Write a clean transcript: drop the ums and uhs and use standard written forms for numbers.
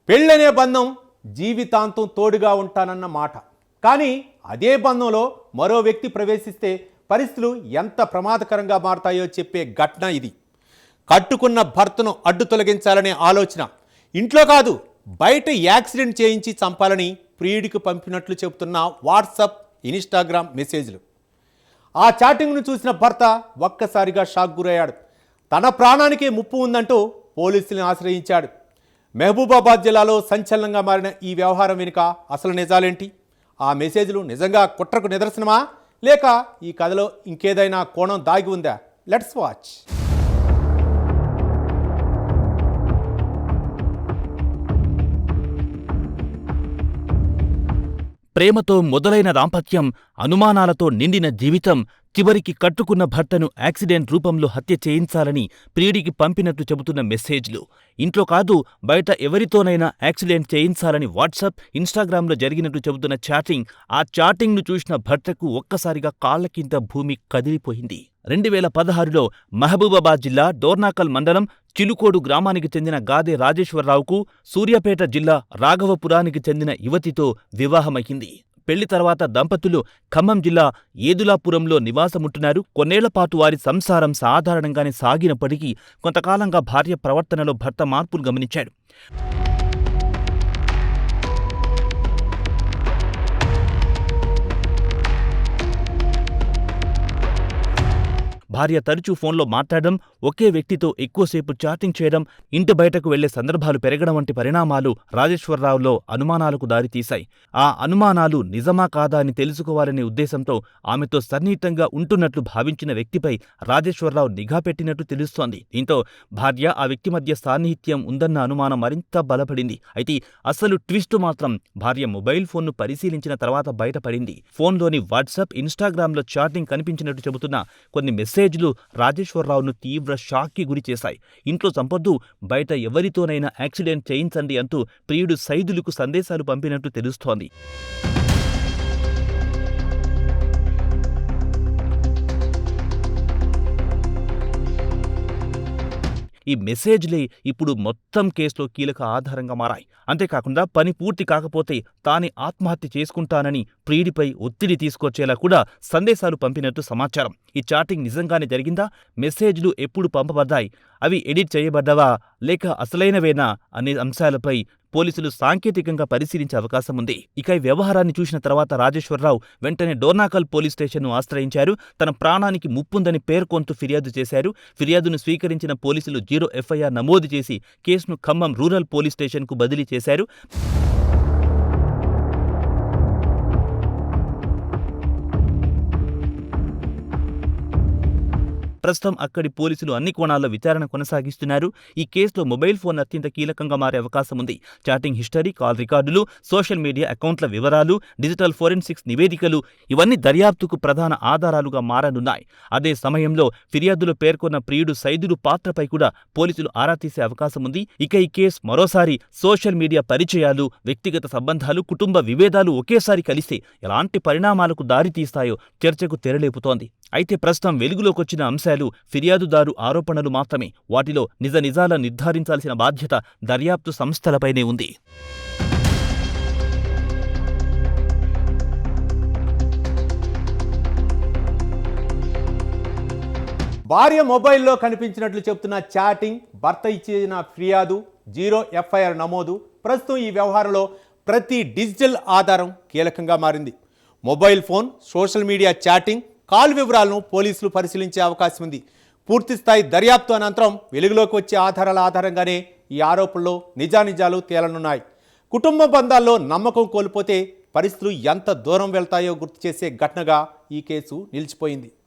పెళ్ళనే బంధం జీవితాంతం తోడుగా ఉంటానన్న మాట. కానీ అదే బంధంలో మరో వ్యక్తి ప్రవేశిస్తే పరిస్థితులు ఎంత ప్రమాదకరంగా మారతాయో చెప్పే ఘటన ఇది. కట్టుకున్న భర్తను అడ్డు తొలగించాలనే ఆలోచన, ఇంట్లో కాదు బయట యాక్సిడెంట్ చేయించి చంపాలని ప్రియుడికి పంపినట్లు చెబుతున్న వాట్సాప్, ఇన్స్టాగ్రామ్ మెసేజ్లు. ఆ చాటింగ్ను చూసిన భర్త ఒక్కసారిగా షాక్ గురయ్యాడు. తన ప్రాణానికే ముప్పు ఉందంటూ పోలీసులను ఆశ్రయించాడు. మహబూబాబాద్ జిల్లాలో సంచలనంగా మారిన ఈ వ్యవహారం వెనుక అసలు నిజాలేంటి? ఆ మెసేజ్లు నిజంగా కుట్రకు నిదర్శనమా, లేక ఈ కథలో ఇంకేదైనా కోణం దాగి ఉందా? Let's watch. ప్రేమతో మొదలైన దాంపత్యం, అనుమానాలతో నిండిన జీవితం చివరికి కట్టుకున్న భర్తను యాక్సిడెంట్ రూపంలో హత్య చేయించాలని ప్రియుడికి పంపినట్టు చెబుతున్న మెసేజ్లు. ఇంట్లో కాదు బయట ఎవరితోనైనా యాక్సిడెంట్ చేయించాలని వాట్సాప్, ఇన్స్టాగ్రామ్లో జరిగినట్టు చెబుతున్న చాటింగ్. ఆ చాటింగ్ను చూసిన భర్తకు ఒక్కసారిగా కాళ్ల కింద భూమి కదిలిపోయింది. 2016లో మహబూబాబాద్ జిల్లా డోర్నాకల్ మండలం చిలుకోడు గ్రామానికి చెందిన గాదె రాజేశ్వరరావుకు సూర్యాపేట జిల్లా రాఘవపురానికి చెందిన యువతితో వివాహమయ్యింది. పెళ్లి తర్వాత దంపతులు ఖమ్మం జిల్లా ఏదులాపురంలో నివాసముంటున్నారు. కొన్నేళ్లపాటు వారి సంసారం సాధారణంగానే సాగినప్పటికీ కొంతకాలంగా భార్య ప్రవర్తనలో భర్త మార్పులు గమనించాడు. భార్య తరచూ ఫోన్లో మాట్లాడడం, ఒకే వ్యక్తితో ఎక్కువసేపు చాటింగ్ చేయడం, ఇంటి బయటకు వెళ్లే సందర్భాలు పెరగడం వంటి పరిణామాలు రాజేశ్వరరావులో అనుమానాలకు దారితీశాయి. ఆ అనుమానాలు నిజమా కాదా అని తెలుసుకోవాలనే ఉద్దేశంతో ఆమెతో సన్నిహితంగా ఉంటున్నట్లు భావించిన వ్యక్తిపై రాజేశ్వరరావు నిఘా పెట్టినట్టు తెలుస్తోంది. దీంతో భార్య, ఆ వ్యక్తి మధ్య సాన్నిహిత్యం ఉందన్న అనుమానం మరింత బలపడింది. అయితే అసలు ట్విస్ట్ మాత్రం భార్య మొబైల్ ఫోన్ను పరిశీలించిన తర్వాత బయటపడింది. ఫోన్లోని వాట్సాప్, ఇన్స్టాగ్రామ్లో చాటింగ్ కనిపించినట్టు చెబుతున్న కొన్ని మెసేజ్లు రాజేశ్వరరావును తీవ్ర షాక్కి గురిచేశాయి. ఇంట్లో చంపొద్దు, బయట ఎవరితోనైనా యాక్సిడెంట్ చేయించండి అంటూ ప్రియుడు సైదులకు సందేశాలు పంపినట్టు తెలుస్తోంది. ఈ మెసేజ్లే ఇప్పుడు మొత్తం కేసులో కీలక ఆధారంగా మారాయి. అంతేకాకుండా పని పూర్తి కాకపోతే తానే ఆత్మహత్య చేసుకుంటానని ప్రియుడిపై ఒత్తిడి తీసుకొచ్చేలా కూడా సందేశాలు పంపినట్టు సమాచారం. ఈ చాటింగ్ నిజంగానే జరిగిందా? మెసేజ్లు ఎప్పుడు పంపబడ్డాయి? అవి ఎడిట్ చేయబడ్డావా లేక అసలైనవేనా అనే అంశాలపై పోలీసులు సాంకేతికంగా పరిశీలించే అవకాశం ఉంది. ఇక ఈ వ్యవహారాన్ని చూసిన తర్వాత రాజేశ్వరరావు వెంటనే డోర్నాకల్ పోలీస్ స్టేషన్ను ఆశ్రయించారు. తన ప్రాణానికి ముప్పుందని పేర్కొంటూ ఫిర్యాదు చేశారు. ఫిర్యాదును స్వీకరించిన పోలీసులు 0 ఎఫ్ఐఆర్ నమోదు చేసి కేసును ఖమ్మం రూరల్ పోలీస్ స్టేషన్కు బదిలీ చేశారు. ప్రస్తుతం అక్కడి పోలీసులు అన్ని కోణాల్లో విచారణ కొనసాగిస్తున్నారు. ఈ కేసులో మొబైల్ ఫోన్ అత్యంత కీలకంగా మారే అవకాశం ఉంది. చాటింగ్ హిస్టరీ, కాల్ రికార్డులు, సోషల్ మీడియా అకౌంట్ల వివరాలు, డిజిటల్ ఫోరెన్సిక్స్ నివేదికలు ఇవన్నీ దర్యాప్తుకు ప్రధాన ఆధారాలుగా మారనున్నాయి. అదే సమయంలో ఫిర్యాదులో పేర్కొన్న ప్రియుడు సైదులు పాత్రపై కూడా పోలీసులు ఆరా తీసే అవకాశం ఉంది. ఇక ఈ కేసు మరోసారి సోషల్ మీడియా పరిచయాలు, వ్యక్తిగత సంబంధాలు, కుటుంబ విభేదాలు ఒకేసారి కలిస్తే ఎలాంటి పరిణామాలకు దారితీస్తాయో చర్చకు తెరలేపుతోంది. అయితే ప్రస్తుతం వెలుగులోకొచ్చిన అంశాలు ఫిర్యాదుదారు ఆరోపణలు మాత్రమే. వాటిలో నిజాలను నిర్ధారించాల్సిన బాధ్యత దర్యాప్తు సంస్థలపైనే ఉంది. భార్య మొబైల్లో కనిపించినట్లు చెప్తున్న చాటింగ్, భర్త ఇచ్చిన ఫిర్యాదు, 0 ఎఫ్ఐఆర్ నమోదు. ప్రస్తుతం ఈ వ్యవహారంలో ప్రతి డిజిటల్ ఆధారం కీలకంగా మారింది. Mobile phone, social media chatting, call వివరాలను పోలీసులు పరిశీలించే అవకాశం ఉంది. పూర్తిస్థాయి దర్యాప్తు అనంతరం వెలుగులోకి వచ్చే ఆధారాల ఆధారంగానే ఈ ఆరోపణలు నిజానిజాలు తేలనున్నాయి. కుటుంబ బంధాల్లో నమ్మకం కోల్పోతే పరిస్థితులు ఎంత దూరం వెళ్తాయో గుర్తు చేసే ఘటనగా ఈ కేసు నిలిచిపోయింది.